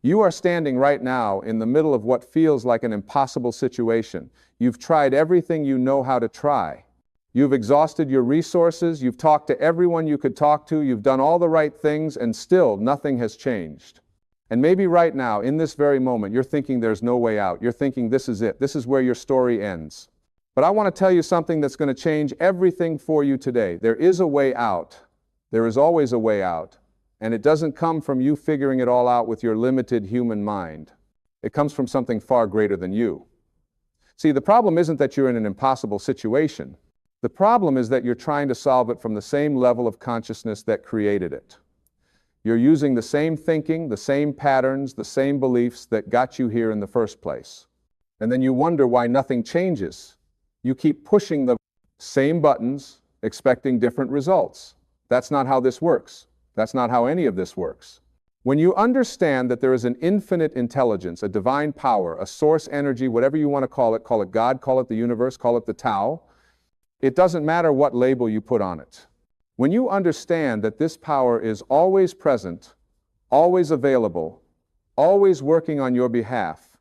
You are standing right now in the middle of what feels like an impossible situation. You've tried everything you know how to try. You've exhausted your resources, you've talked to everyone you could talk to, you've done all the right things, and still nothing has changed. And maybe right now, in this very moment, you're thinking there's no way out. You're thinking this is it. This is where your story ends. But I want to tell you something that's going to change everything for you today. There is a way out. There is always a way out. And it doesn't come from you figuring it all out with your limited human mind. It comes from something far greater than you. See, the problem isn't that you're in an impossible situation. The problem is that you're trying to solve it from the same level of consciousness that created it. You're using the same thinking, the same patterns, the same beliefs that got you here in the first place. And then you wonder why nothing changes. You keep pushing the same buttons, expecting different results. That's not how this works. That's not how any of this works. When you understand that there is an infinite intelligence, a divine power, a source energy, whatever you want to call it God, call it the universe, call it the Tao, it doesn't matter what label you put on it. When you understand that this power is always present, always available, always working on your behalf,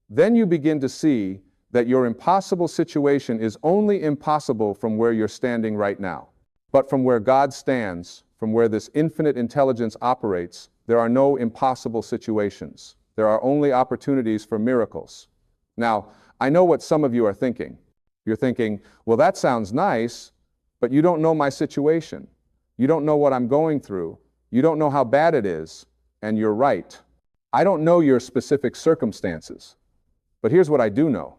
then you begin to see that your impossible situation is only impossible from where you're standing right now. But from where God stands, from where this infinite intelligence operates, there are no impossible situations. There are only opportunities for miracles. Now, I know what some of you are thinking. You're thinking, well, that sounds nice, but you don't know my situation. You don't know what I'm going through. You don't know how bad it is. And you're right. I don't know your specific circumstances. But here's what I do know.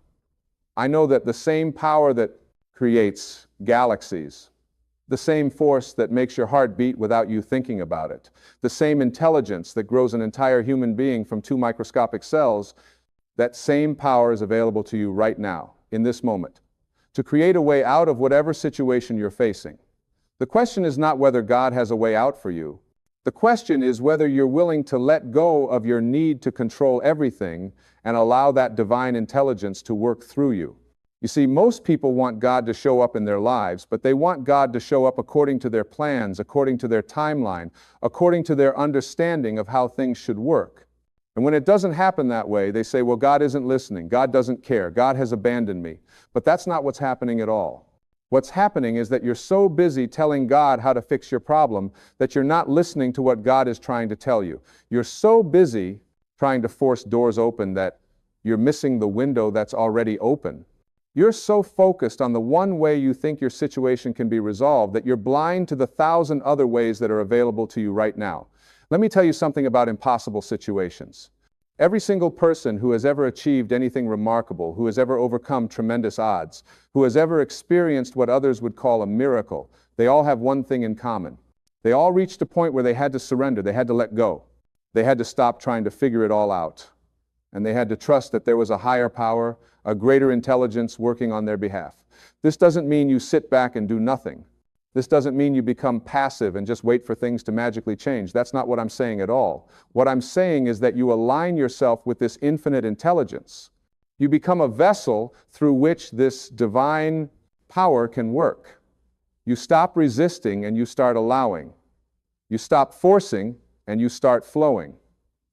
I know that the same power that creates galaxies, the same force that makes your heart beat without you thinking about it, the same intelligence that grows an entire human being from 2 microscopic cells, that same power is available to you right now, in this moment, to create a way out of whatever situation you're facing. The question is not whether God has a way out for you. The question is whether you're willing to let go of your need to control everything and allow that divine intelligence to work through you. You see, most people want God to show up in their lives, but they want God to show up according to their plans, according to their timeline, according to their understanding of how things should work. And when it doesn't happen that way, they say, well, God isn't listening, God doesn't care, God has abandoned me. But that's not what's happening at all. What's happening is that you're so busy telling God how to fix your problem that you're not listening to what God is trying to tell you. You're so busy trying to force doors open that you're missing the window that's already open. You're so focused on the one way you think your situation can be resolved that you're blind to the 1,000 other ways that are available to you right now. Let me tell you something about impossible situations. Every single person who has ever achieved anything remarkable, who has ever overcome tremendous odds, who has ever experienced what others would call a miracle, they all have one thing in common. They all reached a point where they had to surrender, they had to let go. They had to stop trying to figure it all out. And they had to trust that there was a higher power, a greater intelligence working on their behalf. This doesn't mean you sit back and do nothing. This doesn't mean you become passive and just wait for things to magically change. That's not what I'm saying at all. What I'm saying is that you align yourself with this infinite intelligence. You become a vessel through which this divine power can work. You stop resisting and you start allowing. You stop forcing and you start flowing.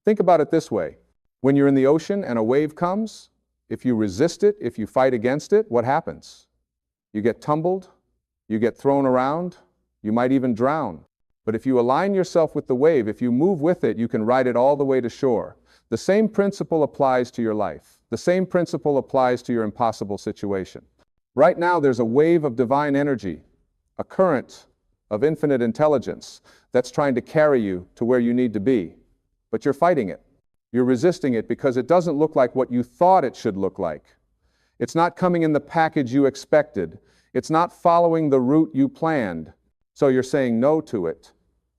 Think about it this way. When you're in the ocean and a wave comes, if you resist it, if you fight against it, what happens? You get tumbled, you get thrown around, you might even drown. But if you align yourself with the wave, if you move with it, you can ride it all the way to shore. The same principle applies to your life. The same principle applies to your impossible situation. Right now, there's a wave of divine energy, a current of infinite intelligence that's trying to carry you to where you need to be. But you're fighting it. You're resisting it because it doesn't look like what you thought it should look like. It's not coming in the package you expected. It's not following the route you planned. So you're saying no to it.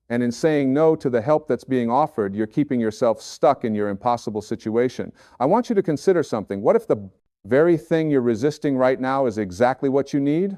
And in saying no to the help that's being offered, you're keeping yourself stuck in your impossible situation. I want you to consider something. What if the very thing you're resisting right now is exactly what you need?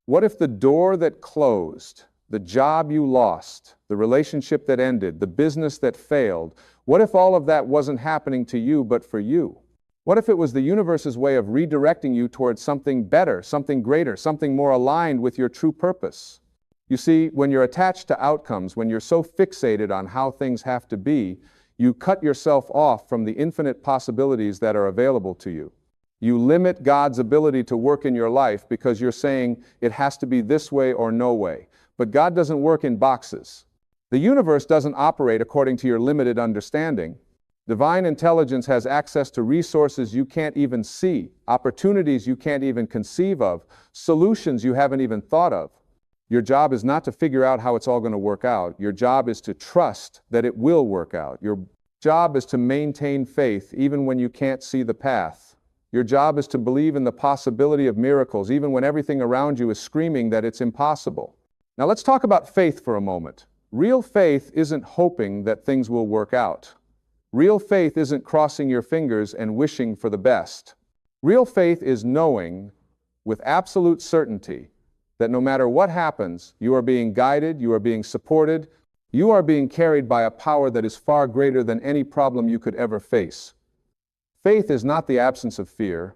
What if the door that closed, the job you lost, the relationship that ended, the business that failed, what if all of that wasn't happening to you but for you? What if it was the universe's way of redirecting you towards something better, something greater, something more aligned with your true purpose? You see, when you're attached to outcomes, when you're so fixated on how things have to be, You cut yourself off from the infinite possibilities that are available to you. You limit God's ability to work in your life because you're saying it has to be this way or no way. But God doesn't work in boxes. The universe doesn't operate according to your limited understanding. Divine intelligence has access to resources you can't even see, opportunities you can't even conceive of, solutions you haven't even thought of. Your job is not to figure out how it's all going to work out. Your job is to trust that it will work out. Your job is to maintain faith even when you can't see the path. Your job is to believe in the possibility of miracles even when everything around you is screaming that it's impossible. Now let's talk about faith for a moment. Real faith isn't hoping that things will work out. Real faith isn't crossing your fingers and wishing for the best. Real faith is knowing with absolute certainty that no matter what happens, you are being guided, you are being supported, you are being carried by a power that is far greater than any problem you could ever face. Faith is not the absence of fear.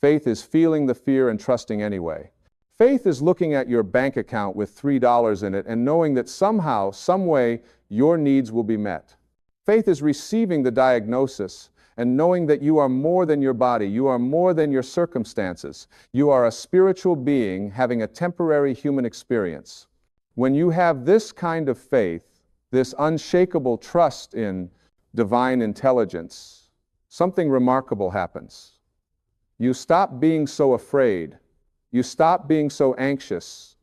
Faith is feeling the fear and trusting anyway. Faith is looking at your bank account with $3 in it and knowing that somehow, some way, your needs will be met. Faith is receiving the diagnosis and knowing that you are more than your body, you are more than your circumstances. You are a spiritual being having a temporary human experience. When you have this kind of faith, this unshakable trust in divine intelligence, something remarkable happens. You stop being so afraid. You stop being so anxious.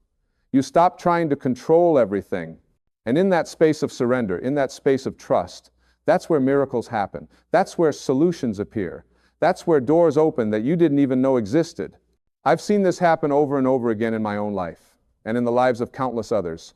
You stop trying to control everything. And in that space of surrender, in that space of trust, that's where miracles happen. That's where solutions appear. That's where doors open that you didn't even know existed. I've seen this happen over and over again in my own life and in the lives of countless others.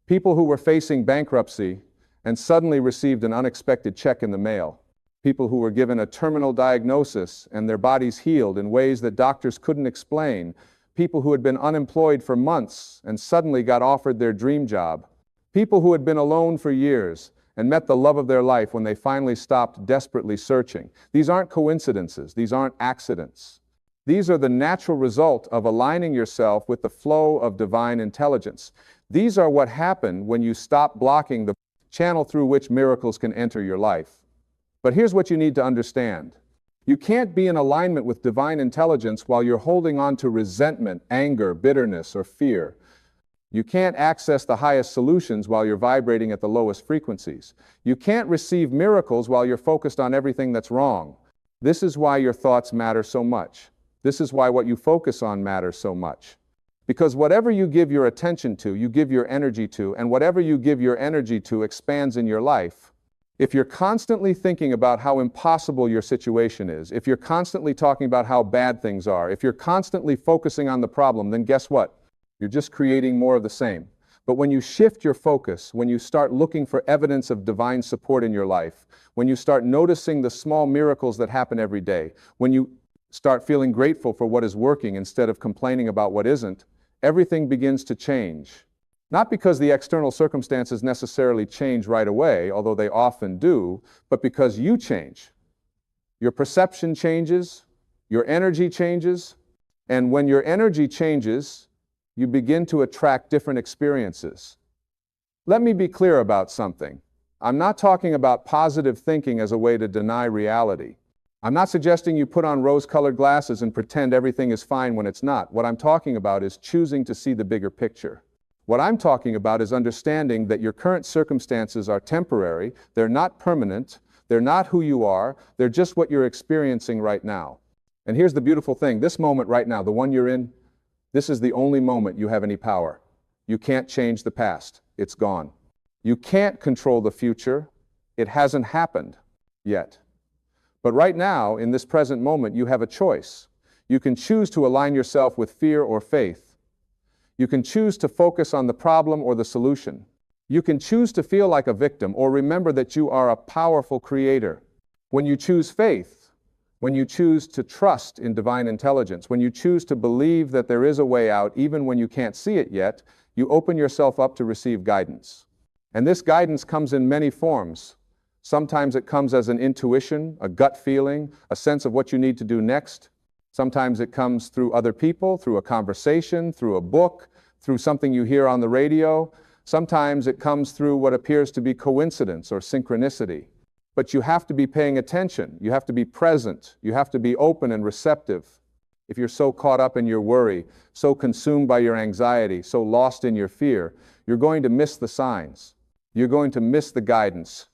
People who were facing bankruptcy and suddenly received an unexpected check in the mail. People who were given a terminal diagnosis and their bodies healed in ways that doctors couldn't explain. People who had been unemployed for months and suddenly got offered their dream job. People who had been alone for years and met the love of their life when they finally stopped desperately searching. These aren't coincidences. These aren't accidents. These are the natural result of aligning yourself with the flow of divine intelligence. These are what happen when you stop blocking the channel through which miracles can enter your life. But here's what you need to understand. You can't be in alignment with divine intelligence while you're holding on to resentment, anger, bitterness, or fear. You can't access the highest solutions while you're vibrating at the lowest frequencies. You can't receive miracles while you're focused on everything that's wrong. This is why your thoughts matter so much. This is why what you focus on matters so much. Because whatever you give your attention to, you give your energy to, and whatever you give your energy to expands in your life. If you're constantly thinking about how impossible your situation is, if you're constantly talking about how bad things are, if you're constantly focusing on the problem, then guess what? You're just creating more of the same. But when you shift your focus, when you start looking for evidence of divine support in your life, when you start noticing the small miracles that happen every day, when you start feeling grateful for what is working instead of complaining about what isn't, everything begins to change. Not because the external circumstances necessarily change right away, although they often do, but because you change. Your perception changes, your energy changes, and when your energy changes, you begin to attract different experiences. Let me be clear about something. I'm not talking about positive thinking as a way to deny reality. I'm not suggesting you put on rose-colored glasses and pretend everything is fine when it's not. What I'm talking about is choosing to see the bigger picture. What I'm talking about is understanding that your current circumstances are temporary, they're not permanent, they're not who you are, they're just what you're experiencing right now. And here's the beautiful thing, this moment right now, the one you're in, this is the only moment you have any power. You can't change the past. It's gone. You can't control the future. It hasn't happened yet. But right now, in this present moment, you have a choice. You can choose to align yourself with fear or faith. You can choose to focus on the problem or the solution. You can choose to feel like a victim or remember that you are a powerful creator. When you choose faith, when you choose to trust in divine intelligence, when you choose to believe that there is a way out even when you can't see it yet, you open yourself up to receive guidance. And this guidance comes in many forms. Sometimes it comes as an intuition, a gut feeling, a sense of what you need to do next. Sometimes it comes through other people, through a conversation, through a book, through something you hear on the radio. Sometimes it comes through what appears to be coincidence or synchronicity. But you have to be paying attention. You have to be present. You have to be open and receptive. If you're so caught up in your worry, so consumed by your anxiety, so lost in your fear, you're going to miss the signs. You're going to miss the guidance.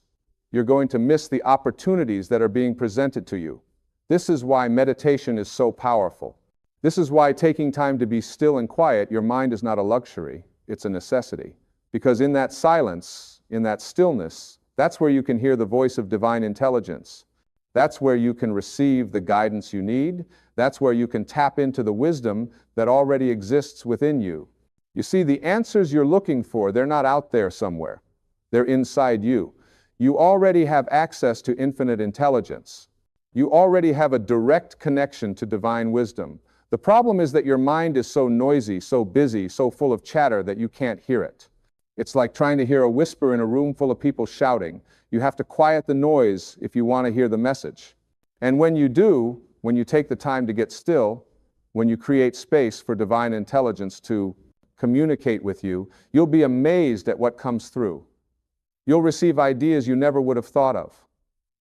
You're going to miss the opportunities that are being presented to you. This is why meditation is so powerful. This is why taking time to be still and quiet, your mind is not a luxury, it's a necessity. Because in that silence, in that stillness, that's where you can hear the voice of divine intelligence. That's where you can receive the guidance you need. That's where you can tap into the wisdom that already exists within you. You see, the answers you're looking for, they're not out there somewhere. They're inside you. You already have access to infinite intelligence. You already have a direct connection to divine wisdom. The problem is that your mind is so noisy, so busy, so full of chatter that you can't hear it. It's like trying to hear a whisper in a room full of people shouting. You have to quiet the noise if you want to hear the message. And when you do, when you take the time to get still, when you create space for divine intelligence to communicate with you, you'll be amazed at what comes through. You'll receive ideas you never would have thought of.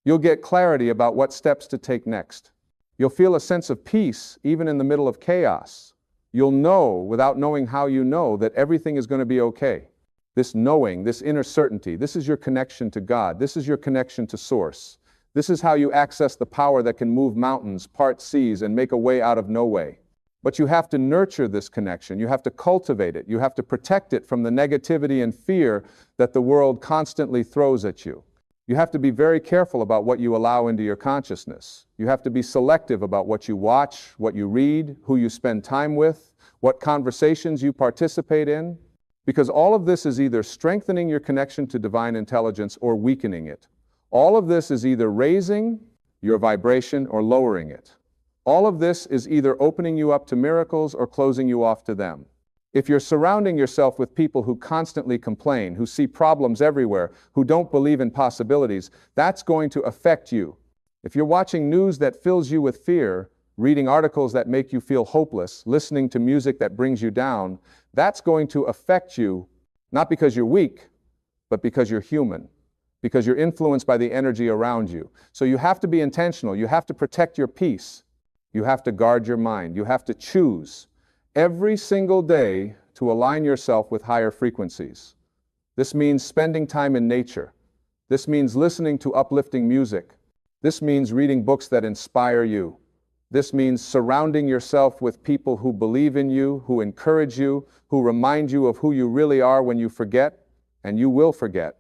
You'll get clarity about what steps to take next. You'll feel a sense of peace even in the middle of chaos. You'll know, without knowing how you know, that everything is going to be okay. This knowing, this inner certainty, this is your connection to God. This is your connection to Source. This is how you access the power that can move mountains, part seas, and make a way out of no way. But you have to nurture this connection. You have to cultivate it. You have to protect it from the negativity and fear that the world constantly throws at you. You have to be very careful about what you allow into your consciousness. You have to be selective about what you watch, what you read, who you spend time with, what conversations you participate in. Because all of this is either strengthening your connection to divine intelligence or weakening it. All of this is either raising your vibration or lowering it. All of this is either opening you up to miracles or closing you off to them. If you're surrounding yourself with people who constantly complain, who see problems everywhere, who don't believe in possibilities, that's going to affect you. If you're watching news that fills you with fear, reading articles that make you feel hopeless, listening to music that brings you down, that's going to affect you, not because you're weak, but because you're human, because you're influenced by the energy around you. So you have to be intentional. You have to protect your peace. You have to guard your mind. You have to choose every single day to align yourself with higher frequencies. This means spending time in nature. This means listening to uplifting music. This means reading books that inspire you. This means surrounding yourself with people who believe in you, who encourage you, who remind you of who you really are when you forget, and you will forget.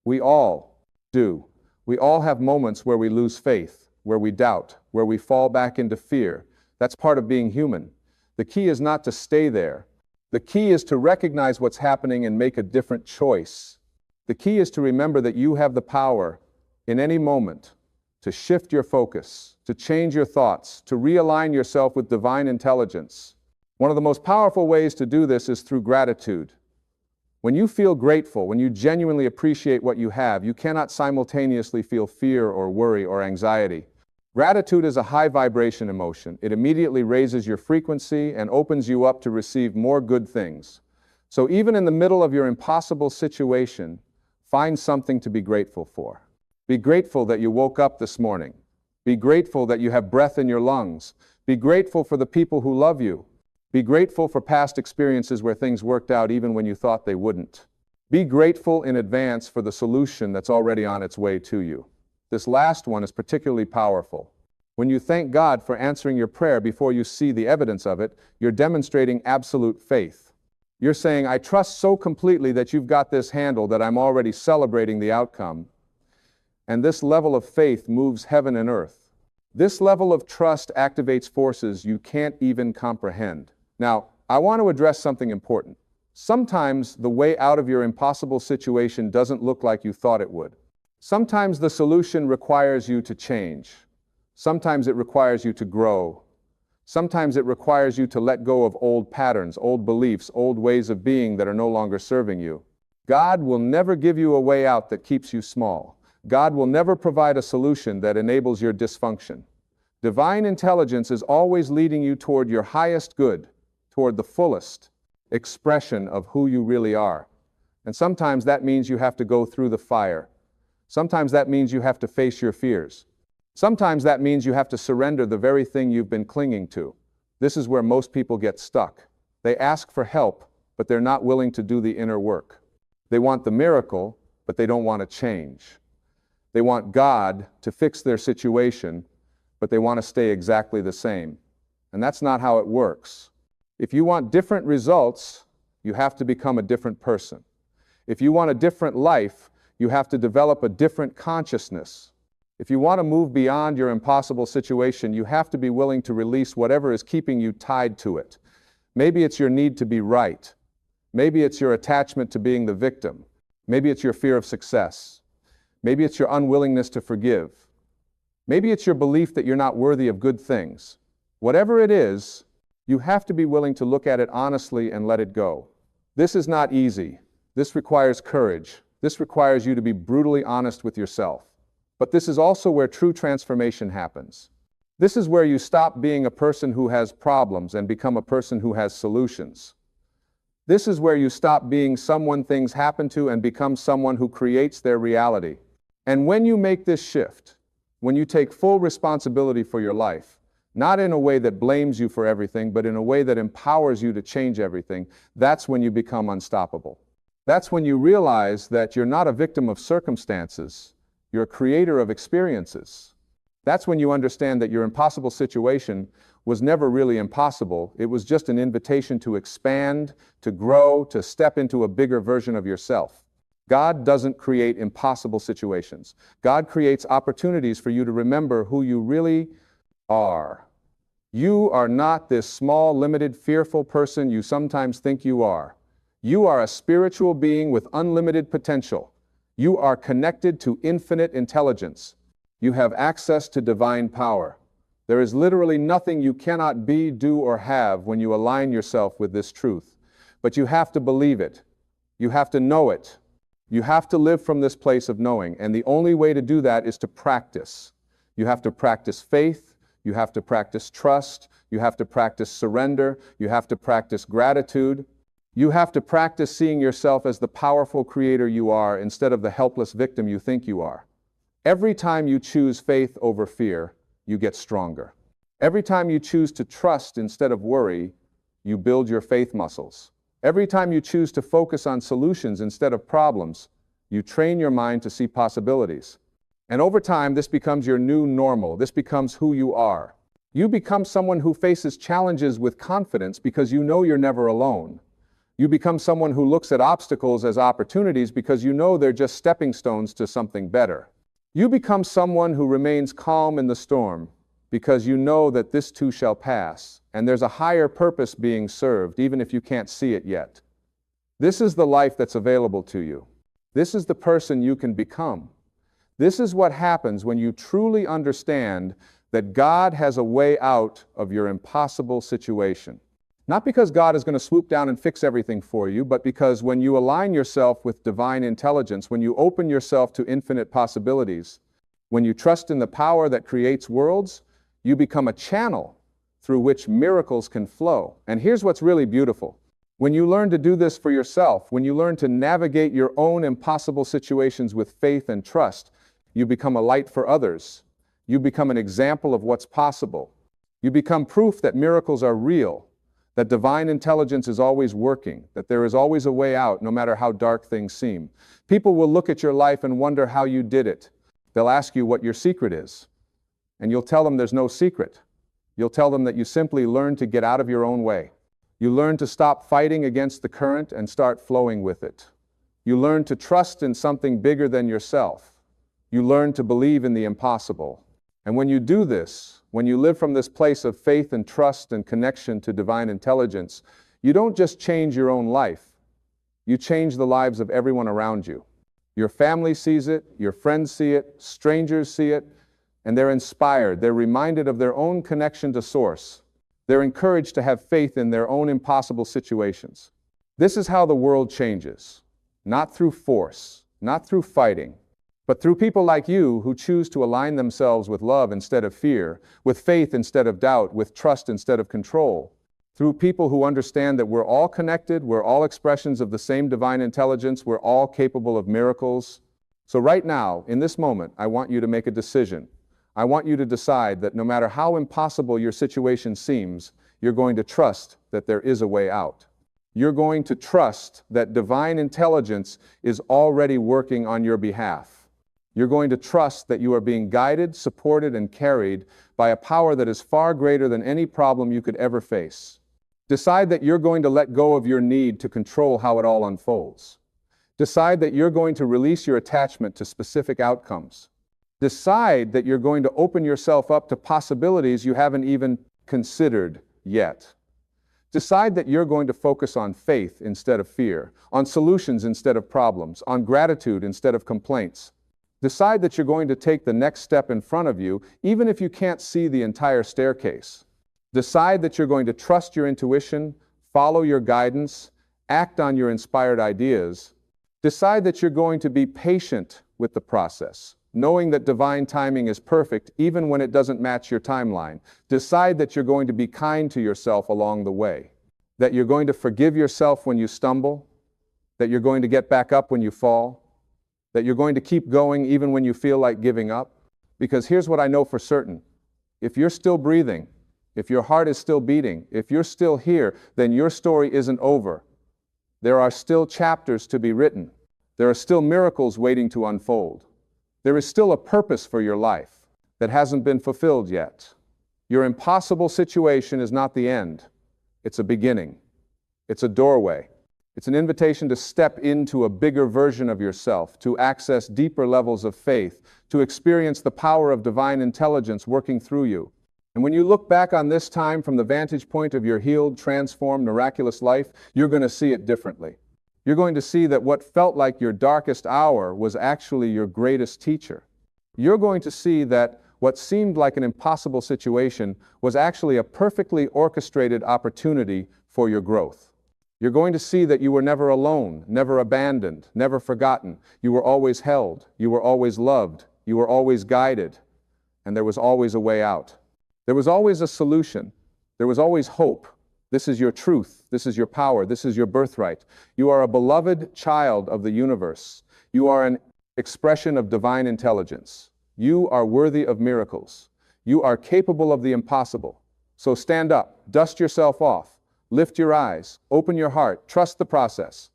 We all do. We all have moments where we lose faith, where we doubt, where we fall back into fear. That's part of being human. The key is not to stay there. The key is to recognize what's happening and make a different choice. The key is to remember that you have the power in any moment to shift your focus, to change your thoughts, to realign yourself with divine intelligence. One of the most powerful ways to do this is through gratitude. When you feel grateful, when you genuinely appreciate what you have, you cannot simultaneously feel fear or worry or anxiety. Gratitude is a high vibration emotion. It immediately raises your frequency and opens you up to receive more good things. So even in the middle of your impossible situation, find something to be grateful for. Be grateful that you woke up this morning. Be grateful that you have breath in your lungs. Be grateful for the people who love you. Be grateful for past experiences where things worked out even when you thought they wouldn't. Be grateful in advance for the solution that's already on its way to you. This last one is particularly powerful. When you thank God for answering your prayer before you see the evidence of it, you're demonstrating absolute faith. You're saying, I trust so completely that you've got this handled that I'm already celebrating the outcome. And this level of faith moves heaven and earth. This level of trust activates forces you can't even comprehend. Now, I want to address something important. Sometimes the way out of your impossible situation doesn't look like you thought it would. Sometimes the solution requires you to change. Sometimes it requires you to grow. Sometimes it requires you to let go of old patterns, old beliefs, old ways of being that are no longer serving you. God will never give you a way out that keeps you small. God will never provide a solution that enables your dysfunction. Divine intelligence is always leading you toward your highest good, toward the fullest expression of who you really are. And sometimes that means you have to go through the fire. Sometimes that means you have to face your fears. Sometimes that means you have to surrender the very thing you've been clinging to. This is where most people get stuck. They ask for help, but they're not willing to do the inner work. They want the miracle, but they don't want to change. They want God to fix their situation, but they want to stay exactly the same. And that's not how it works. If you want different results, you have to become a different person. If you want a different life, you have to develop a different consciousness. If you want to move beyond your impossible situation, you have to be willing to release whatever is keeping you tied to it. Maybe it's your need to be right. Maybe it's your attachment to being the victim. Maybe it's your fear of success. Maybe it's your unwillingness to forgive. Maybe it's your belief that you're not worthy of good things. Whatever it is, you have to be willing to look at it honestly and let it go. This is not easy. This requires courage. This requires you to be brutally honest with yourself. But this is also where true transformation happens. This is where you stop being a person who has problems and become a person who has solutions. This is where you stop being someone things happen to and become someone who creates their reality. And when you make this shift, when you take full responsibility for your life, not in a way that blames you for everything, but in a way that empowers you to change everything, that's when you become unstoppable. That's when you realize that you're not a victim of circumstances, you're a creator of experiences. That's when you understand that your impossible situation was never really impossible. It was just an invitation to expand, to grow, to step into a bigger version of yourself. God doesn't create impossible situations. God creates opportunities for you to remember who you really are. You are not this small, limited, fearful person you sometimes think you are. You are a spiritual being with unlimited potential. You are connected to infinite intelligence. You have access to divine power. There is literally nothing you cannot be, do, or have when you align yourself with this truth. But you have to believe it. You have to know it. You have to live from this place of knowing. And the only way to do that is to practice. You have to practice faith. You have to practice trust. You have to practice surrender. You have to practice gratitude. You have to practice seeing yourself as the powerful creator you are instead of the helpless victim you think you are. Every time you choose faith over fear, you get stronger. Every time you choose to trust instead of worry, you build your faith muscles. Every time you choose to focus on solutions instead of problems, you train your mind to see possibilities. And over time, this becomes your new normal. This becomes who you are. You become someone who faces challenges with confidence because you know you're never alone. You become someone who looks at obstacles as opportunities because you know they're just stepping stones to something better. You become someone who remains calm in the storm because you know that this too shall pass, and there's a higher purpose being served, even if you can't see it yet. This is the life that's available to you. This is the person you can become. This is what happens when you truly understand that God has a way out of your impossible situation. Not because God is going to swoop down and fix everything for you, but because when you align yourself with divine intelligence, when you open yourself to infinite possibilities, when you trust in the power that creates worlds, you become a channel through which miracles can flow. And here's what's really beautiful. When you learn to do this for yourself, when you learn to navigate your own impossible situations with faith and trust, you become a light for others. You become an example of what's possible. You become proof that miracles are real, that divine intelligence is always working, that there is always a way out no matter how dark things seem. People will look at your life and wonder how you did it. They'll ask you what your secret is. And you'll tell them there's no secret. You'll tell them that you simply learn to get out of your own way. You learn to stop fighting against the current and start flowing with it. You learn to trust in something bigger than yourself. You learn to believe in the impossible. And when you do this, when you live from this place of faith and trust and connection to divine intelligence, you don't just change your own life. You change the lives of everyone around you. Your family sees it, your friends see it, strangers see it, and they're inspired. They're reminded of their own connection to Source. They're encouraged to have faith in their own impossible situations. This is how the world changes. Not through force, not through fighting, but through people like you who choose to align themselves with love instead of fear, with faith instead of doubt, with trust instead of control. Through people who understand that we're all connected, we're all expressions of the same divine intelligence, we're all capable of miracles. So right now, in this moment, I want you to make a decision. I want you to decide that no matter how impossible your situation seems, you're going to trust that there is a way out. You're going to trust that divine intelligence is already working on your behalf. You're going to trust that you are being guided, supported, and carried by a power that is far greater than any problem you could ever face. Decide that you're going to let go of your need to control how it all unfolds. Decide that you're going to release your attachment to specific outcomes. Decide that you're going to open yourself up to possibilities you haven't even considered yet. Decide that you're going to focus on faith instead of fear, on solutions instead of problems, on gratitude instead of complaints. Decide that you're going to take the next step in front of you, even if you can't see the entire staircase. Decide that you're going to trust your intuition, follow your guidance, act on your inspired ideas. Decide that you're going to be patient with the process, knowing that divine timing is perfect even when it doesn't match your timeline. Decide that you're going to be kind to yourself along the way, that you're going to forgive yourself when you stumble, that you're going to get back up when you fall, that you're going to keep going even when you feel like giving up. Because here's what I know for certain. If you're still breathing, if your heart is still beating, if you're still here, then your story isn't over. There are still chapters to be written. There are still miracles waiting to unfold. There is still a purpose for your life that hasn't been fulfilled yet. Your impossible situation is not the end. It's a beginning. It's a doorway. It's an invitation to step into a bigger version of yourself, to access deeper levels of faith, to experience the power of divine intelligence working through you. And when you look back on this time from the vantage point of your healed, transformed, miraculous life, you're going to see it differently. You're going to see that what felt like your darkest hour was actually your greatest teacher. You're going to see that what seemed like an impossible situation was actually a perfectly orchestrated opportunity for your growth. You're going to see that you were never alone, never abandoned, never forgotten. You were always held. You were always loved. You were always guided. And there was always a way out. There was always a solution. There was always hope. This is your truth. This is your power. This is your birthright. You are a beloved child of the universe. You are an expression of divine intelligence. You are worthy of miracles. You are capable of the impossible. So stand up, dust yourself off, lift your eyes, open your heart, trust the process.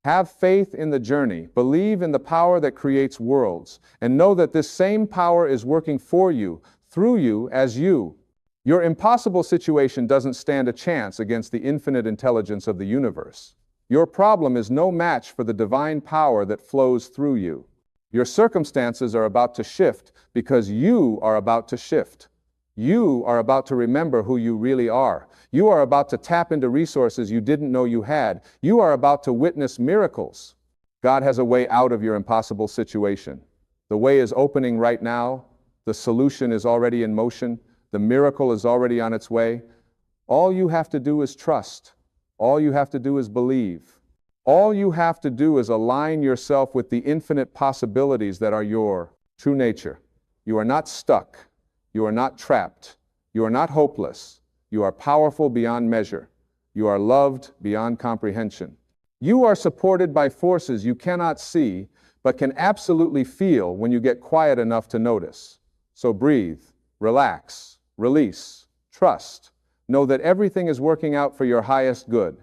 Have faith in the journey, believe in the power that creates worlds, and know that this same power is working for you, through you, as you. Your impossible situation doesn't stand a chance against the infinite intelligence of the universe. Your problem is no match for the divine power that flows through you. Your circumstances are about to shift because you are about to shift. You are about to remember who you really are. You are about to tap into resources you didn't know you had. You are about to witness miracles. God has a way out of your impossible situation. The way is opening right now. The solution is already in motion. The miracle is already on its way. All you have to do is trust. All you have to do is believe. All you have to do is align yourself with the infinite possibilities that are your true nature. You are not stuck. You are not trapped. You are not hopeless. You are powerful beyond measure. You are loved beyond comprehension. You are supported by forces you cannot see, but can absolutely feel when you get quiet enough to notice. So breathe, relax, release, trust. Know that everything is working out for your highest good.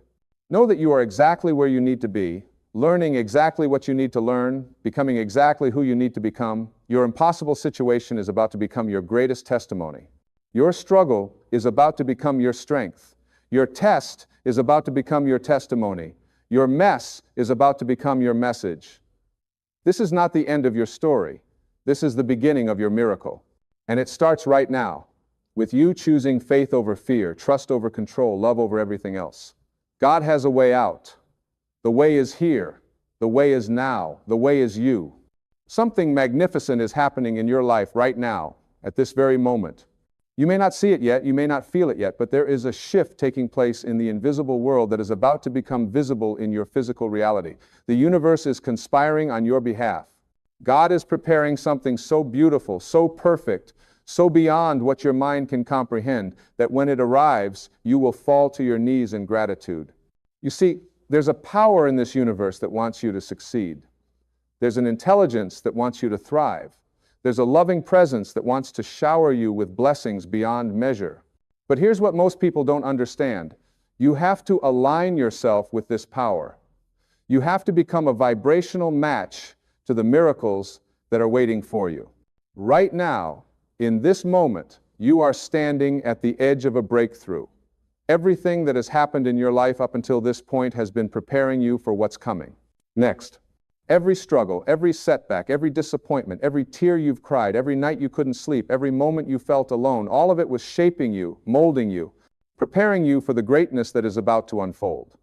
Know that you are exactly where you need to be, learning exactly what you need to learn, becoming exactly who you need to become. Your impossible situation is about to become your greatest testimony. Your struggle is about to become your strength. Your test is about to become your testimony. Your mess is about to become your message. This is not the end of your story. This is the beginning of your miracle. And it starts right now, with you choosing faith over fear, trust over control, love over everything else. God has a way out. The way is here. The way is now. The way is you. Something magnificent is happening in your life right now, at this very moment. You may not see it yet, you may not feel it yet, but there is a shift taking place in the invisible world that is about to become visible in your physical reality. The universe is conspiring on your behalf. God is preparing something so beautiful, so perfect, so beyond what your mind can comprehend, that when it arrives, you will fall to your knees in gratitude. You see, there's a power in this universe that wants you to succeed. There's an intelligence that wants you to thrive. There's a loving presence that wants to shower you with blessings beyond measure. But here's what most people don't understand. You have to align yourself with this power. You have to become a vibrational match to the miracles that are waiting for you. Right now, in this moment, you are standing at the edge of a breakthrough. Everything that has happened in your life up until this point has been preparing you for what's coming. Next, every struggle, every setback, every disappointment, every tear you've cried, every night you couldn't sleep, every moment you felt alone, all of it was shaping you, molding you, preparing you for the greatness that is about to unfold.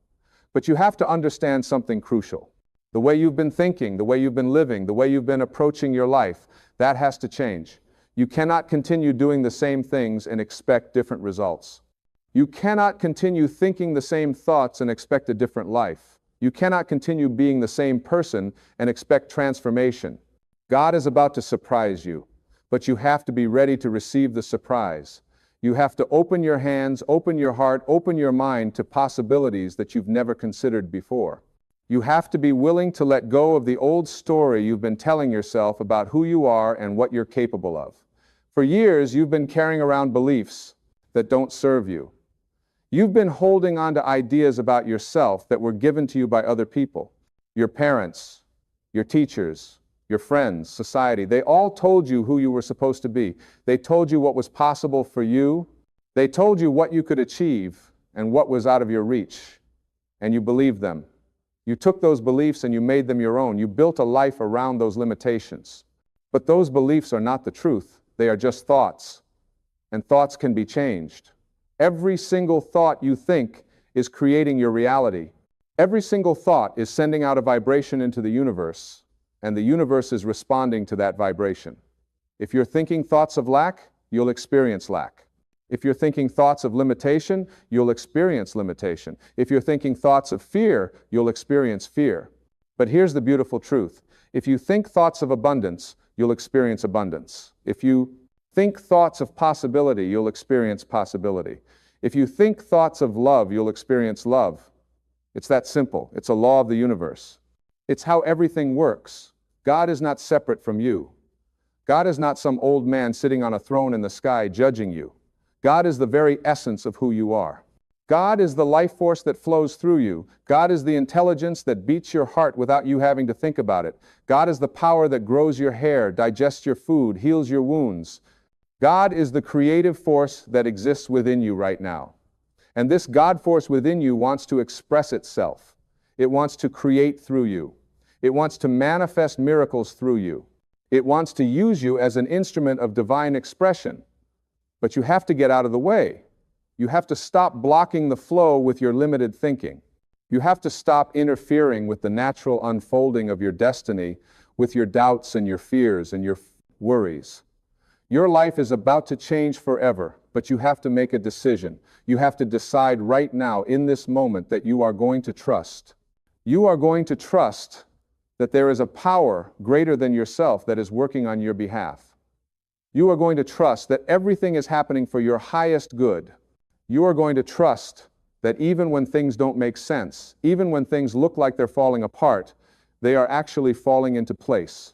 But you have to understand something crucial. The way you've been thinking, the way you've been living, the way you've been approaching your life, that has to change. You cannot continue doing the same things and expect different results. You cannot continue thinking the same thoughts and expect a different life. You cannot continue being the same person and expect transformation. God is about to surprise you, but you have to be ready to receive the surprise. You have to open your hands, open your heart, open your mind to possibilities that you've never considered before. You have to be willing to let go of the old story you've been telling yourself about who you are and what you're capable of. For years, you've been carrying around beliefs that don't serve you. You've been holding on to ideas about yourself that were given to you by other people. Your parents, your teachers, your friends, society, they all told you who you were supposed to be. They told you what was possible for you. They told you what you could achieve and what was out of your reach. And you believed them. You took those beliefs and you made them your own. You built a life around those limitations. But those beliefs are not the truth. They are just thoughts. And thoughts can be changed. Every single thought you think is creating your reality. Every single thought is sending out a vibration into the universe, and the universe is responding to that vibration. If you're thinking thoughts of lack, you'll experience lack. If you're thinking thoughts of limitation, you'll experience limitation. If you're thinking thoughts of fear, you'll experience fear. But here's the beautiful truth. If you think thoughts of abundance, you'll experience abundance. If you think thoughts of possibility, you'll experience possibility. If you think thoughts of love, you'll experience love. It's that simple. It's a law of the universe. It's how everything works. God is not separate from you. God is not some old man sitting on a throne in the sky judging you. God is the very essence of who you are. God is the life force that flows through you. God is the intelligence that beats your heart without you having to think about it. God is the power that grows your hair, digests your food, heals your wounds. God is the creative force that exists within you right now. And this God force within you wants to express itself. It wants to create through you. It wants to manifest miracles through you. It wants to use you as an instrument of divine expression. But you have to get out of the way. You have to stop blocking the flow with your limited thinking. You have to stop interfering with the natural unfolding of your destiny with your doubts and your fears and your worries. Your life is about to change forever, but you have to make a decision. You have to decide right now, in this moment, that you are going to trust. You are going to trust that there is a power greater than yourself that is working on your behalf. You are going to trust that everything is happening for your highest good. You are going to trust that even when things don't make sense, even when things look like they're falling apart, they are actually falling into place.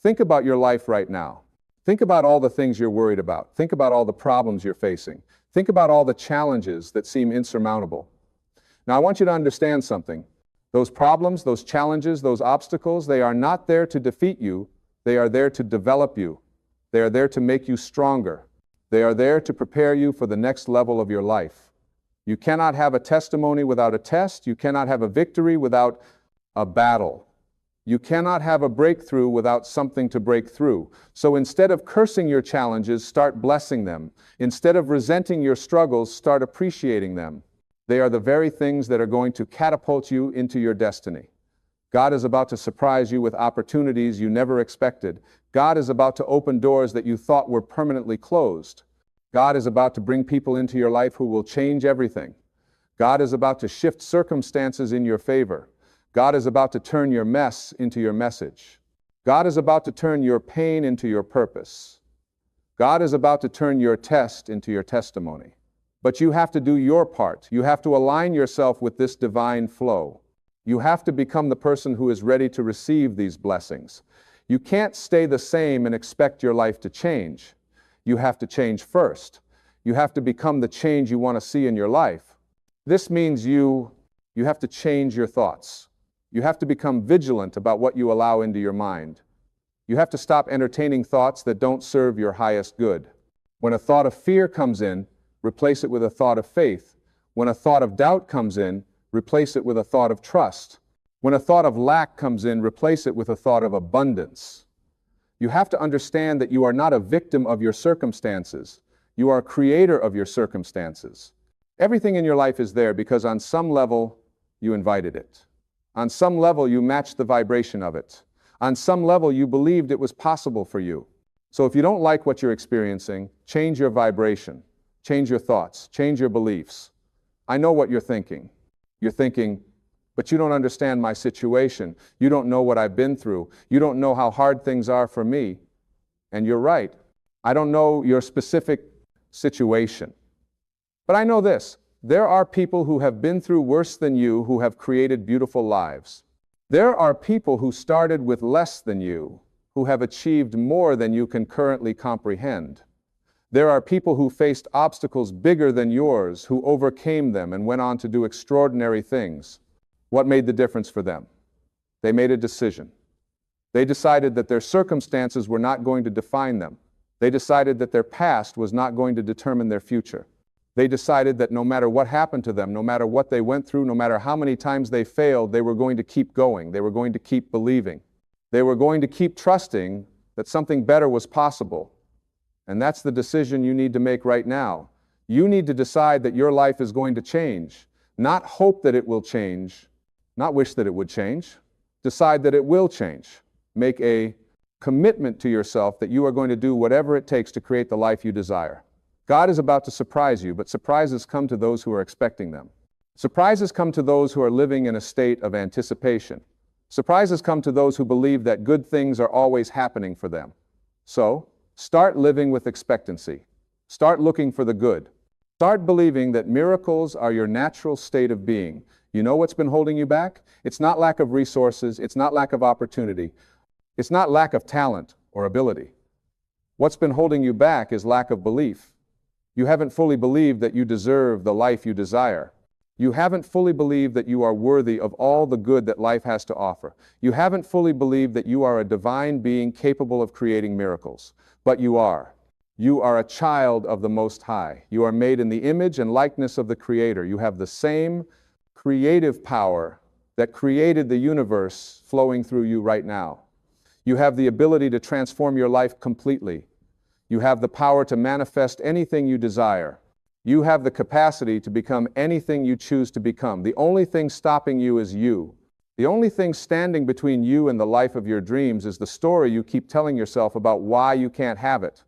Think about your life right now. Think about all the things you're worried about. Think about all the problems you're facing. Think about all the challenges that seem insurmountable. Now, I want you to understand something. Those problems, those challenges, those obstacles, they are not there to defeat you. They are there to develop you. They are there to make you stronger. They are there to prepare you for the next level of your life. You cannot have a testimony without a test. You cannot have a victory without a battle. You cannot have a breakthrough without something to break through. So instead of cursing your challenges, start blessing them. Instead of resenting your struggles, start appreciating them. They are the very things that are going to catapult you into your destiny. God is about to surprise you with opportunities you never expected. God is about to open doors that you thought were permanently closed. God is about to bring people into your life who will change everything. God is about to shift circumstances in your favor. God is about to turn your mess into your message. God is about to turn your pain into your purpose. God is about to turn your test into your testimony. But you have to do your part. You have to align yourself with this divine flow. You have to become the person who is ready to receive these blessings. You can't stay the same and expect your life to change. You have to change first. You have to become the change you want to see in your life. This means you have to change your thoughts. You have to become vigilant about what you allow into your mind. You have to stop entertaining thoughts that don't serve your highest good. When a thought of fear comes in, replace it with a thought of faith. When a thought of doubt comes in, replace it with a thought of trust. When a thought of lack comes in, replace it with a thought of abundance. You have to understand that you are not a victim of your circumstances. You are a creator of your circumstances. Everything in your life is there because on some level, you invited it. On some level, you matched the vibration of it. On some level, you believed it was possible for you. So if you don't like what you're experiencing, change your vibration, change your thoughts, change your beliefs. I know what you're thinking. You're thinking, but you don't understand my situation. You don't know what I've been through. You don't know how hard things are for me. And you're right. I don't know your specific situation. But I know this. There are people who have been through worse than you who have created beautiful lives. There are people who started with less than you, who have achieved more than you can currently comprehend. There are people who faced obstacles bigger than yours, who overcame them and went on to do extraordinary things. What made the difference for them? They made a decision. They decided that their circumstances were not going to define them. They decided that their past was not going to determine their future. They decided that no matter what happened to them, no matter what they went through, no matter how many times they failed, they were going to keep going. They were going to keep believing. They were going to keep trusting that something better was possible. And that's the decision you need to make right now. You need to decide that your life is going to change, not hope that it will change, not wish that it would change. Decide that it will change. Make a commitment to yourself that you are going to do whatever it takes to create the life you desire. God is about to surprise you, but surprises come to those who are expecting them. Surprises come to those who are living in a state of anticipation. Surprises come to those who believe that good things are always happening for them. So, start living with expectancy. Start looking for the good. Start believing that miracles are your natural state of being. You know what's been holding you back? It's not lack of resources. It's not lack of opportunity. It's not lack of talent or ability. What's been holding you back is lack of belief. You haven't fully believed that you deserve the life you desire. You haven't fully believed that you are worthy of all the good that life has to offer. You haven't fully believed that you are a divine being capable of creating miracles. But you are. You are a child of the Most High. You are made in the image and likeness of the Creator. You have the same creative power that created the universe flowing through you right now. You have the ability to transform your life completely. You have the power to manifest anything you desire. You have the capacity to become anything you choose to become. The only thing stopping you is you. The only thing standing between you and the life of your dreams is the story you keep telling yourself about why you can't have it.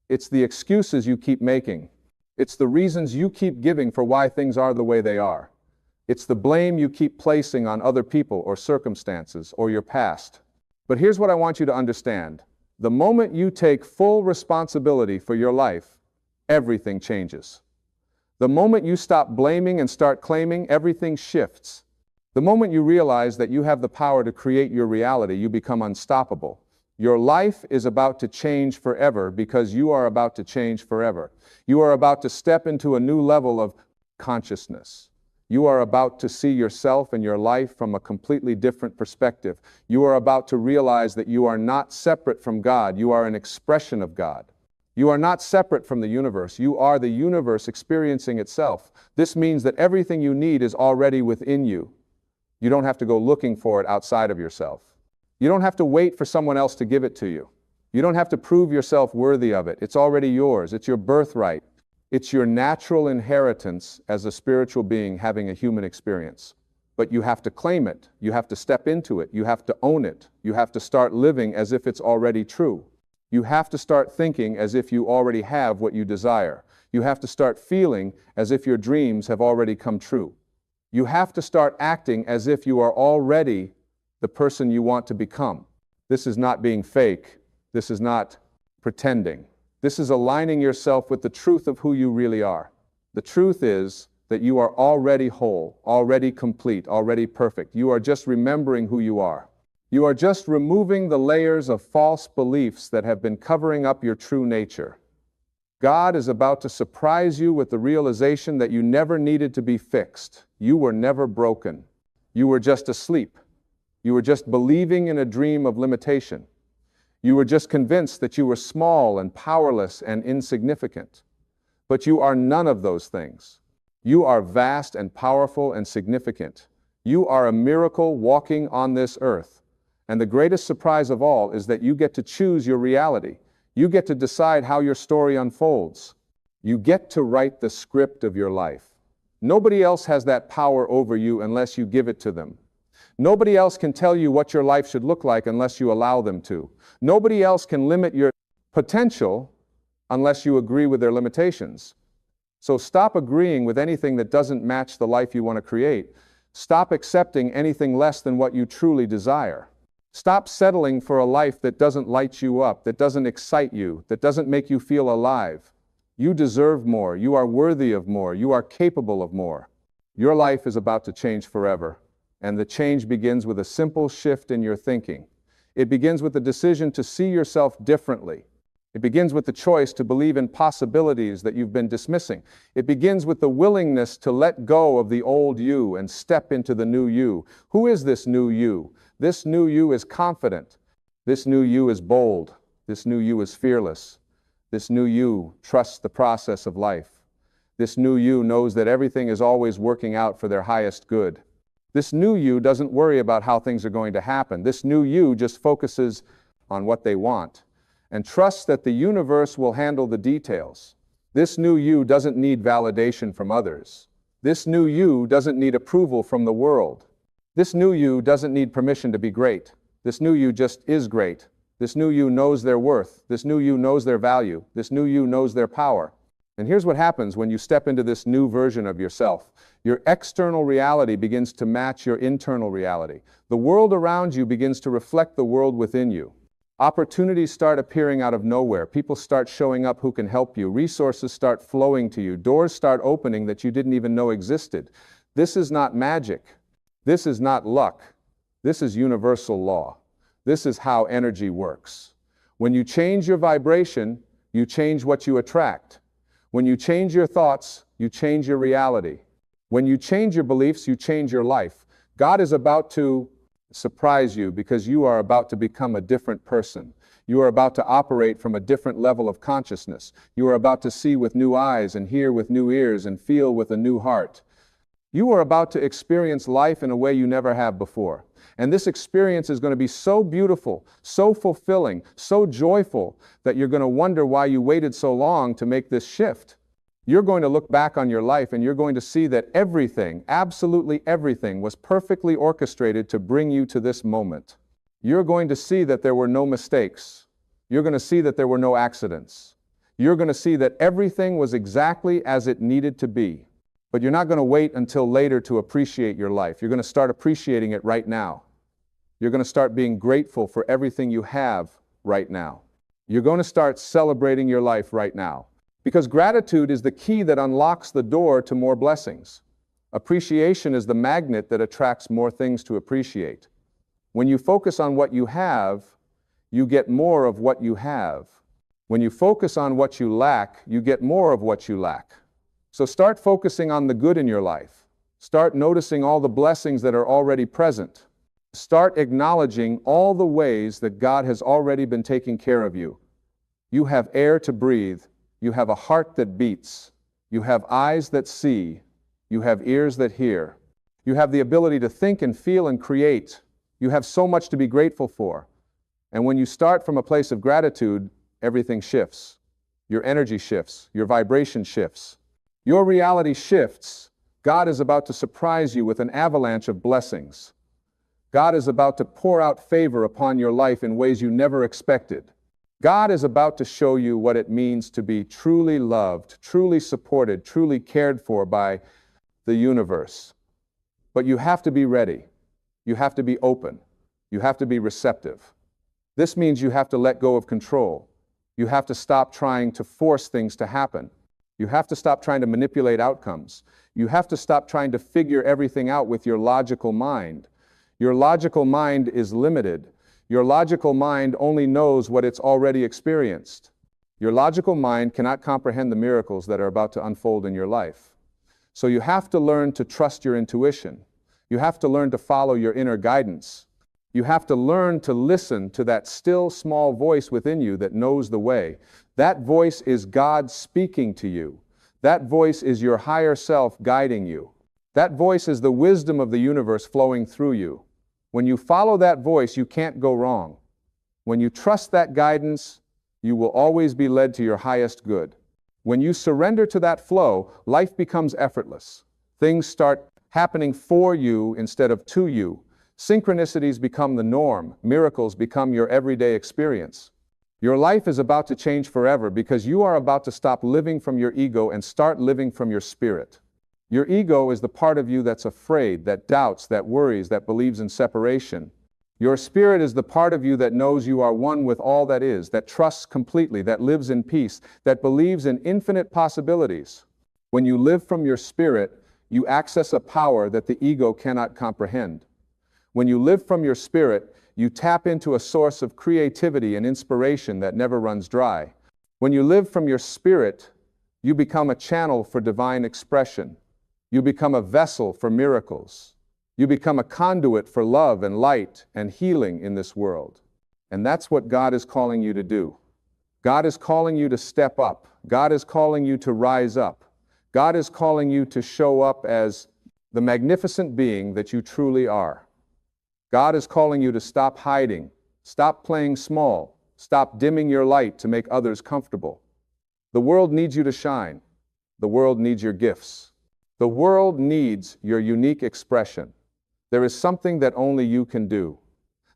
It's the excuses you keep making. It's the reasons you keep giving for why things are the way they are. It's the blame you keep placing on other people or circumstances or your past. But here's what I want you to understand. The moment you take full responsibility for your life, everything changes. The moment you stop blaming and start claiming, everything shifts. The moment you realize that you have the power to create your reality, you become unstoppable. Your life is about to change forever because you are about to change forever. You are about to step into a new level of consciousness. You are about to see yourself and your life from a completely different perspective. You are about to realize that you are not separate from God. You are an expression of God. You are not separate from the universe. You are the universe experiencing itself. This means that everything you need is already within you. You don't have to go looking for it outside of yourself. You don't have to wait for someone else to give it to you. You don't have to prove yourself worthy of it. It's already yours. It's your birthright. It's your natural inheritance as a spiritual being having a human experience. But you have to claim it. You have to step into it. You have to own it. You have to start living as if it's already true. You have to start thinking as if you already have what you desire. You have to start feeling as if your dreams have already come true. You have to start acting as if you are already the person you want to become. This is not being fake. This is not pretending. This is aligning yourself with the truth of who you really are. The truth is that you are already whole, already complete, already perfect. You are just remembering who you are. You are just removing the layers of false beliefs that have been covering up your true nature. God is about to surprise you with the realization that you never needed to be fixed. You were never broken. You were just asleep. You were just believing in a dream of limitation. You were just convinced that you were small and powerless and insignificant. But you are none of those things. You are vast and powerful and significant. You are a miracle walking on this earth. And the greatest surprise of all is that you get to choose your reality. You get to decide how your story unfolds. You get to write the script of your life. Nobody else has that power over you unless you give it to them. Nobody else can tell you what your life should look like unless you allow them to. Nobody else can limit your potential unless you agree with their limitations. So stop agreeing with anything that doesn't match the life you want to create. Stop accepting anything less than what you truly desire. Stop settling for a life that doesn't light you up, that doesn't excite you, that doesn't make you feel alive. You deserve more. You are worthy of more. You are capable of more. Your life is about to change forever, and the change begins with a simple shift in your thinking. It begins with the decision to see yourself differently. It begins with the choice to believe in possibilities that you've been dismissing. It begins with the willingness to let go of the old you and step into the new you. Who is this new you? This new you is confident. This new you is bold. This new you is fearless. This new you trusts the process of life. This new you knows that everything is always working out for their highest good. This new you doesn't worry about how things are going to happen. This new you just focuses on what they want and trusts that the universe will handle the details. This new you doesn't need validation from others. This new you doesn't need approval from the world. This new you doesn't need permission to be great. This new you just is great. This new you knows their worth. This new you knows their value. This new you knows their power. And here's what happens when you step into this new version of yourself. Your external reality begins to match your internal reality. The world around you begins to reflect the world within you. Opportunities start appearing out of nowhere. People start showing up who can help you. Resources start flowing to you. Doors start opening that you didn't even know existed. This is not magic. This is not luck. This is universal law. This is how energy works. When you change your vibration, you change what you attract. When you change your thoughts, you change your reality. When you change your beliefs, you change your life. God is about to surprise you because you are about to become a different person. You are about to operate from a different level of consciousness. You are about to see with new eyes and hear with new ears and feel with a new heart. You are about to experience life in a way you never have before. And this experience is going to be so beautiful, so fulfilling, so joyful that you're going to wonder why you waited so long to make this shift. You're going to look back on your life and you're going to see that everything, absolutely everything, was perfectly orchestrated to bring you to this moment. You're going to see that there were no mistakes. You're going to see that there were no accidents. You're going to see that everything was exactly as it needed to be. But you're not going to wait until later to appreciate your life. You're going to start appreciating it right now. You're going to start being grateful for everything you have right now. You're going to start celebrating your life right now. Because gratitude is the key that unlocks the door to more blessings. Appreciation is the magnet that attracts more things to appreciate. When you focus on what you have, you get more of what you have. When you focus on what you lack, you get more of what you lack. So start focusing on the good in your life. Start noticing all the blessings that are already present. Start acknowledging all the ways that God has already been taking care of you. You have air to breathe. You have a heart that beats. You have eyes that see. You have ears that hear. You have the ability to think and feel and create. You have so much to be grateful for. And when you start from a place of gratitude, everything shifts. Your energy shifts. Your vibration shifts. Your reality shifts. God is about to surprise you with an avalanche of blessings. God is about to pour out favor upon your life in ways you never expected. God is about to show you what it means to be truly loved, truly supported, truly cared for by the universe. But you have to be ready. You have to be open. You have to be receptive. This means you have to let go of control. You have to stop trying to force things to happen. You have to stop trying to manipulate outcomes. You have to stop trying to figure everything out with your logical mind. Your logical mind is limited. Your logical mind only knows what it's already experienced. Your logical mind cannot comprehend the miracles that are about to unfold in your life. So you have to learn to trust your intuition. You have to learn to follow your inner guidance. You have to learn to listen to that still small voice within you that knows the way. That voice is God speaking to you. That voice is your higher self guiding you. That voice is the wisdom of the universe flowing through you. When you follow that voice, you can't go wrong. When you trust that guidance, you will always be led to your highest good. When you surrender to that flow, life becomes effortless. Things start happening for you instead of to you. Synchronicities become the norm. Miracles become your everyday experience. Your life is about to change forever because you are about to stop living from your ego and start living from your spirit. Your ego is the part of you that's afraid, that doubts, that worries, that believes in separation. Your spirit is the part of you that knows you are one with all that is, that trusts completely, that lives in peace, that believes in infinite possibilities. When you live from your spirit, you access a power that the ego cannot comprehend. When you live from your spirit, you tap into a source of creativity and inspiration that never runs dry. When you live from your spirit, you become a channel for divine expression. You become a vessel for miracles. You become a conduit for love and light and healing in this world. And that's what God is calling you to do. God is calling you to step up. God is calling you to rise up. God is calling you to show up as the magnificent being that you truly are. God is calling you to stop hiding, stop playing small, stop dimming your light to make others comfortable. The world needs you to shine. The world needs your gifts. The world needs your unique expression. There is something that only you can do.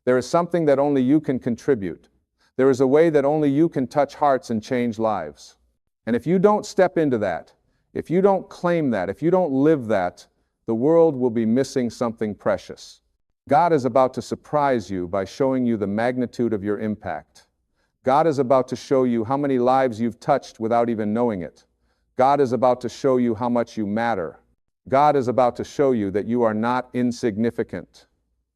There is something that only you can contribute. There is a way that only you can touch hearts and change lives. And if you don't step into that, if you don't claim that, if you don't live that, the world will be missing something precious. God is about to surprise you by showing you the magnitude of your impact. God is about to show you how many lives you've touched without even knowing it. God is about to show you how much you matter. God is about to show you that you are not insignificant.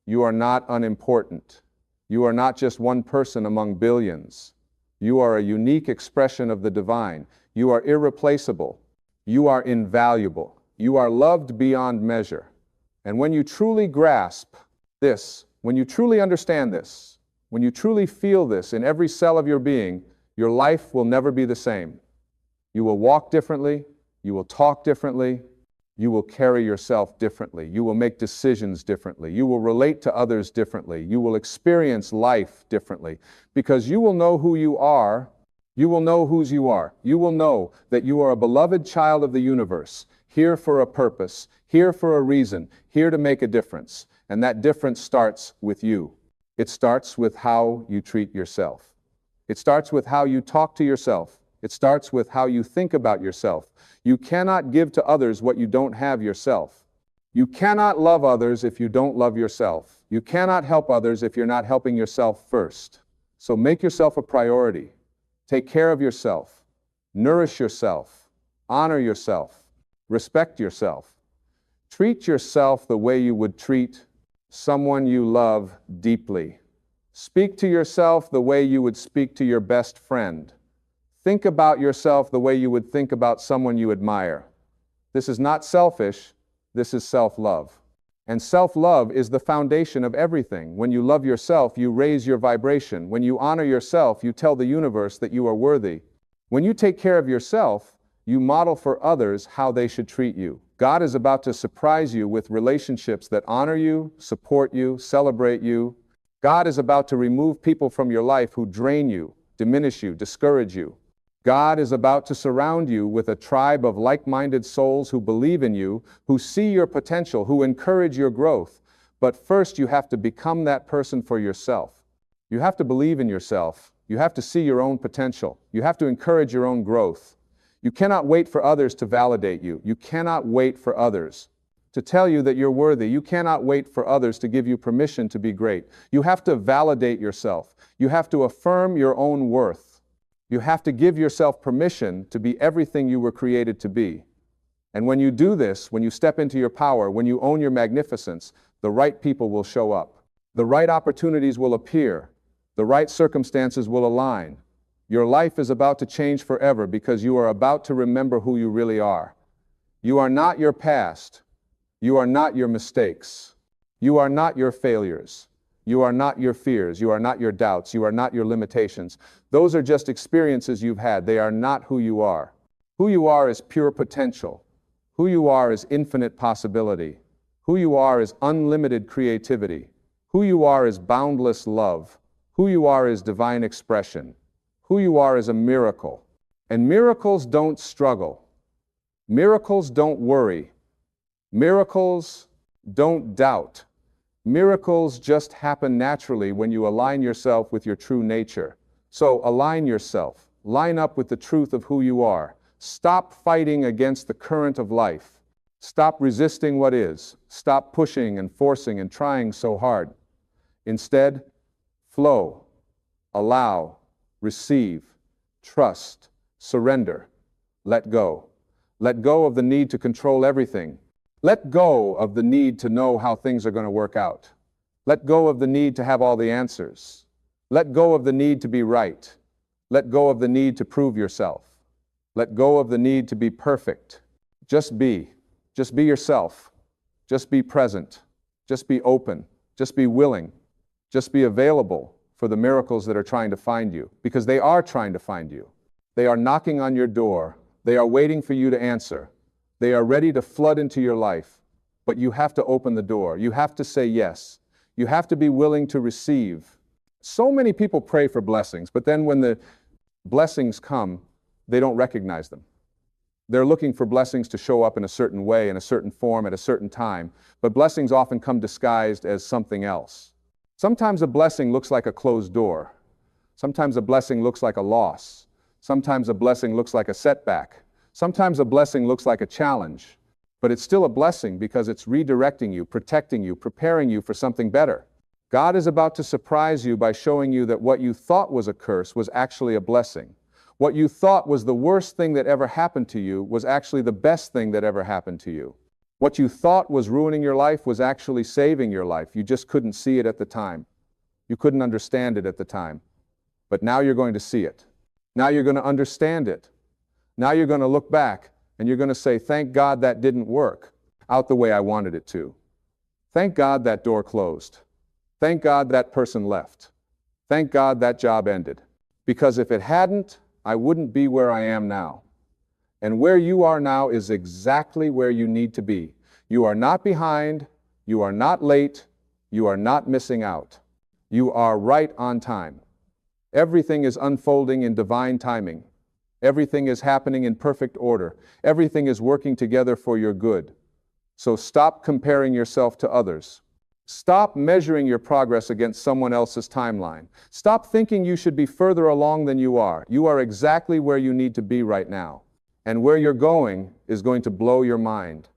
You are not unimportant. You are not just one person among billions. You are a unique expression of the divine. You are irreplaceable. You are invaluable. You are loved beyond measure. And when you truly grasp this, when you truly understand this, when you truly feel this in every cell of your being, your life will never be the same. You will walk differently. You will talk differently. You will carry yourself differently. You will make decisions differently. You will relate to others differently. You will experience life differently because you will know who you are. You will know whose you are. You will know that you are a beloved child of the universe, here for a purpose, here for a reason, here to make a difference. And that difference starts with you. It starts with how you treat yourself. It starts with how you talk to yourself. It starts with how you think about yourself. You cannot give to others what you don't have yourself. You cannot love others if you don't love yourself. You cannot help others if you're not helping yourself first. So make yourself a priority. Take care of yourself. Nourish yourself. Honor yourself. Respect yourself. Treat yourself the way you would treat someone you love deeply. Speak to yourself the way you would speak to your best friend. Think about yourself the way you would think about someone you admire. This is not selfish, this is self-love. And self-love is the foundation of everything. When you love yourself, you raise your vibration. When you honor yourself, you tell the universe that you are worthy. When you take care of yourself, you model for others how they should treat you. God is about to surprise you with relationships that honor you, support you, celebrate you. God is about to remove people from your life who drain you, diminish you, discourage you. God is about to surround you with a tribe of like-minded souls who believe in you, who see your potential, who encourage your growth. But first, you have to become that person for yourself. You have to believe in yourself. You have to see your own potential. You have to encourage your own growth. You cannot wait for others to validate you. You cannot wait for others to tell you that you're worthy. You cannot wait for others to give you permission to be great. You have to validate yourself. You have to affirm your own worth. You have to give yourself permission to be everything you were created to be. And when you do this, when you step into your power, when you own your magnificence, the right people will show up. The right opportunities will appear. The right circumstances will align. Your life is about to change forever because you are about to remember who you really are. You are not your past. You are not your mistakes. You are not your failures. You are not your fears. You are not your doubts. You are not your limitations. Those are just experiences you've had. They are not who you are. Who you are is pure potential. Who you are is infinite possibility. Who you are is unlimited creativity. Who you are is boundless love. Who you are is divine expression. Who you are is a miracle. And miracles don't struggle. Miracles don't worry. Miracles don't doubt. Miracles just happen naturally when you align yourself with your true nature. So align yourself. Line up with the truth of who you are. Stop fighting against the current of life. Stop resisting what is. Stop pushing and forcing and trying so hard. Instead, flow, allow, receive, trust, surrender, let go. Let go of the need to control everything. Let go of the need to know how things are going to work out. Let go of the need to have all the answers. Let go of the need to be right. Let go of the need to prove yourself. Let go of the need to be perfect. Just be. Just be yourself. Just be present. Just be open. Just be willing. Just be available for the miracles that are trying to find you, because they are trying to find you. They are knocking on your door. They are waiting for you to answer. They are ready to flood into your life, but you have to open the door. You have to say yes. You have to be willing to receive. So many people pray for blessings, but then when the blessings come, they don't recognize them. They're looking for blessings to show up in a certain way, in a certain form, at a certain time, but blessings often come disguised as something else. Sometimes a blessing looks like a closed door. Sometimes a blessing looks like a loss. Sometimes a blessing looks like a setback. Sometimes a blessing looks like a challenge, but it's still a blessing because it's redirecting you, protecting you, preparing you for something better. God is about to surprise you by showing you that what you thought was a curse was actually a blessing. What you thought was the worst thing that ever happened to you was actually the best thing that ever happened to you. What you thought was ruining your life was actually saving your life. You just couldn't see it at the time. You couldn't understand it at the time. But now you're going to see it. Now you're going to understand it. Now you're going to look back and you're going to say, thank God that didn't work out the way I wanted it to. Thank God that door closed. Thank God that person left. Thank God that job ended. Because if it hadn't, I wouldn't be where I am now. And where you are now is exactly where you need to be. You are not behind. You are not late. You are not missing out. You are right on time. Everything is unfolding in divine timing. Everything is happening in perfect order. Everything is working together for your good. So stop comparing yourself to others. Stop measuring your progress against someone else's timeline. Stop thinking you should be further along than you are. You are exactly where you need to be right now. And where you're going is going to blow your mind.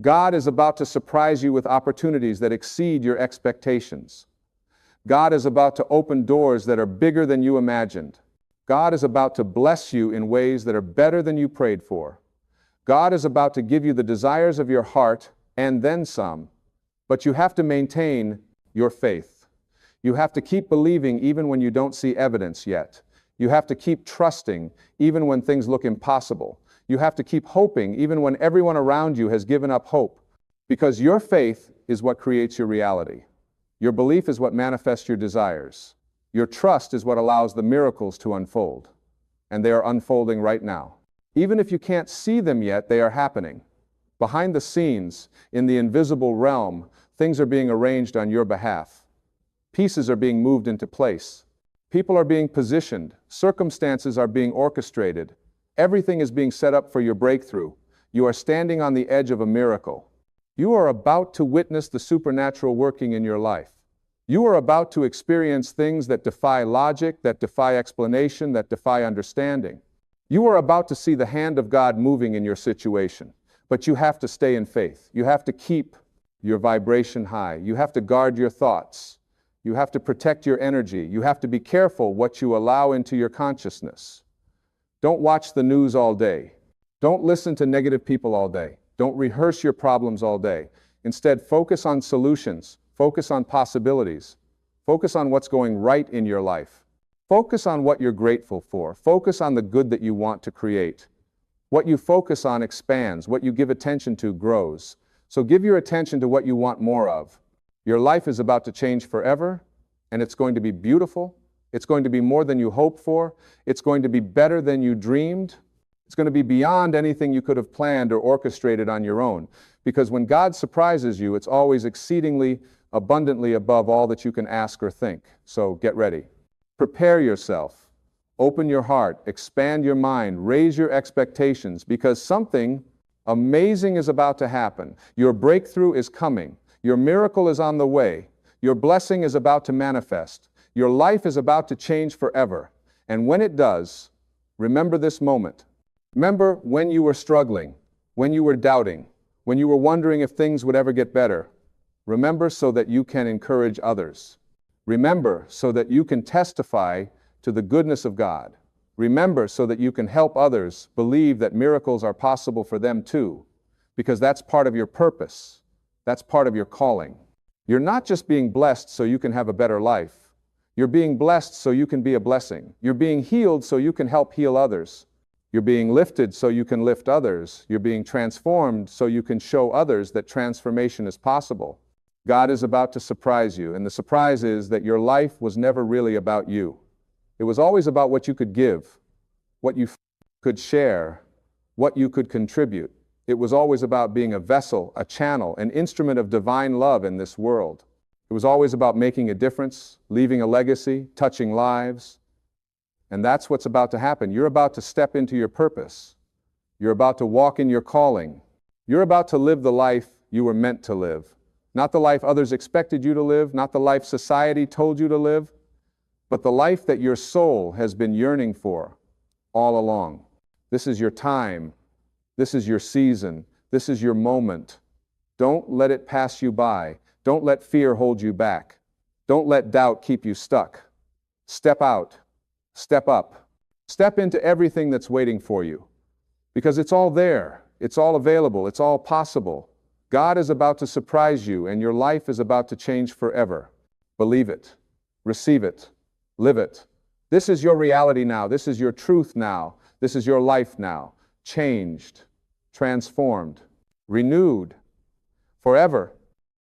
God is about to surprise you with opportunities that exceed your expectations. God is about to open doors that are bigger than you imagined. God is about to bless you in ways that are better than you prayed for. God is about to give you the desires of your heart and then some. But you have to maintain your faith. You have to keep believing even when you don't see evidence yet. You have to keep trusting even when things look impossible. You have to keep hoping even when everyone around you has given up hope. Because your faith is what creates your reality. Your belief is what manifests your desires. Your trust is what allows the miracles to unfold. And they are unfolding right now. Even if you can't see them yet, they are happening. Behind the scenes, in the invisible realm, things are being arranged on your behalf. Pieces are being moved into place. People are being positioned. Circumstances are being orchestrated. Everything is being set up for your breakthrough. You are standing on the edge of a miracle. You are about to witness the supernatural working in your life. You are about to experience things that defy logic, that defy explanation, that defy understanding. You are about to see the hand of God moving in your situation. But you have to stay in faith. You have to keep your vibration high. You have to guard your thoughts. You have to protect your energy. You have to be careful what you allow into your consciousness. Don't watch the news all day. Don't listen to negative people all day. Don't rehearse your problems all day. Instead, focus on solutions. Focus on possibilities. Focus on what's going right in your life. Focus on what you're grateful for. Focus on the good that you want to create. What you focus on expands. What you give attention to grows. So give your attention to what you want more of. Your life is about to change forever, and it's going to be beautiful. It's going to be more than you hoped for. It's going to be better than you dreamed. It's going to be beyond anything you could have planned or orchestrated on your own. Because when God surprises you, it's always exceedingly abundantly above all that you can ask or think. So get ready. Prepare yourself. Open your heart. Expand your mind. Raise your expectations, because something amazing is about to happen. Your breakthrough is coming. Your miracle is on the way. Your blessing is about to manifest. Your life is about to change forever. And when it does, remember this moment. Remember when you were struggling, when you were doubting, when you were wondering if things would ever get better. Remember so that you can encourage others. Remember so that you can testify to the goodness of God. Remember so that you can help others believe that miracles are possible for them too, because that's part of your purpose. That's part of your calling. You're not just being blessed so you can have a better life. You're being blessed so you can be a blessing. You're being healed so you can help heal others. You're being lifted so you can lift others. You're being transformed so you can show others that transformation is possible. God is about to surprise you, and the surprise is that your life was never really about you. It was always about what you could give, what you could share, what you could contribute. It was always about being a vessel, a channel, an instrument of divine love in this world. It was always about making a difference, leaving a legacy, touching lives. And that's what's about to happen. You're about to step into your purpose. You're about to walk in your calling. You're about to live the life you were meant to live. Not the life others expected you to live, not the life society told you to live, but the life that your soul has been yearning for all along. This is your time. This is your season. This is your moment. Don't let it pass you by. Don't let fear hold you back. Don't let doubt keep you stuck. Step out. Step up. Step into everything that's waiting for you. Because it's all there. It's all available. It's all possible. God is about to surprise you, and your life is about to change forever. Believe it. Receive it. Live it. This is your reality now. This is your truth now. This is your life now. Changed, transformed, renewed, forever.